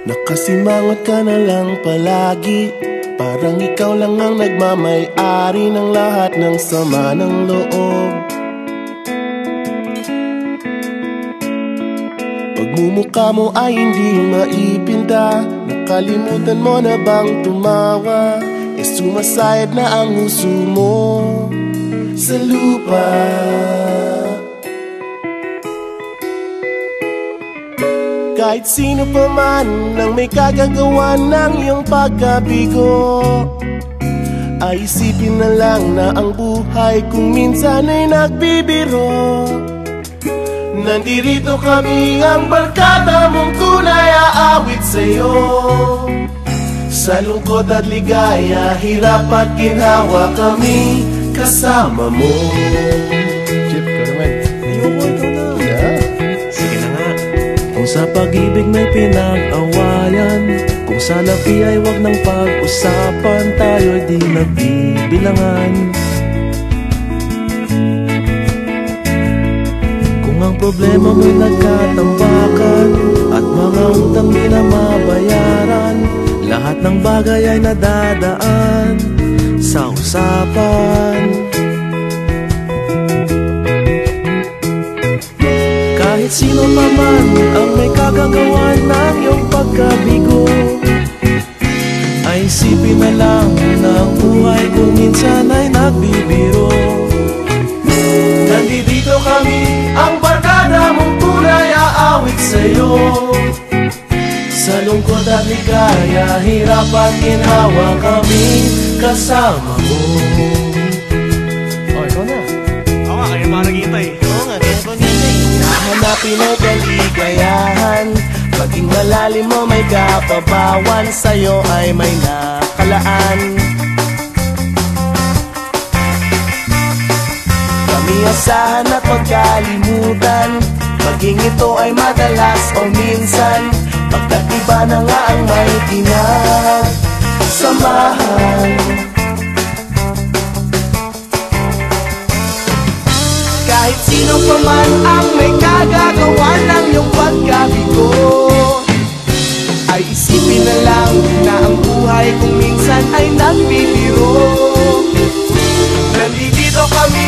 Nakasimangot ka na lang palagi, parang ikaw lang ang nagmamay-ari ng lahat ng sama ng loob. Pagmumukha mo ay hindi maipinta, nakalimutan mo na bang tumawa? E sumasayad na ang huso mo sa lupa. Kahit sino pa man ang may kagagawa ng iyong pagkabigo, ay isipin na lang na ang buhay kung minsan ay nagbibiro. Nandirito kami, ang barkada mong tunay aawit sa'yo. Sa lungkot at ligaya, hirap at ginhawa, kami kasama mo. Chip, ka naman. Ayoko, ito na. Yeah. Sige na nga. Kung sa pag-ibig may pinag-awayan, kung sa labi ay wag nang pag-usapan, tayo'y di nagbibilangan. Kung ang problema mo'y nagkatambakan at mga utang di na mabayaran, lahat ng bagay ay nadadaan sa usapan. Kahit sino pa man ang may kagagawa ng iyong pagkabigo, ay isipin na lang na ang buhay kung minsan ay nagbibiro. Nandito kami, ang barkada mong tunay aawit sa'yo. Sa lungkot at ligaya, hirap at ginhawa, kami kasama mo. Oh, ikaw na. Oo nga, kaya pa naghihintay. Oo nga, kaya pa naghihintay. Nahanapin ay kaligayahan, maging malalim mo may kapabawan, sa'yo ay may nakalaan. Kami asahan at magkalimutan, maging ito ay madalas o minsan, pagkat iba na nga ang may pinagsamahan. Kahit sino pa man ang may kagagawa ng iyong pagkabigo, ay isipin na lang na ang buhay kung minsan ay nagbibiro. Nandito kami,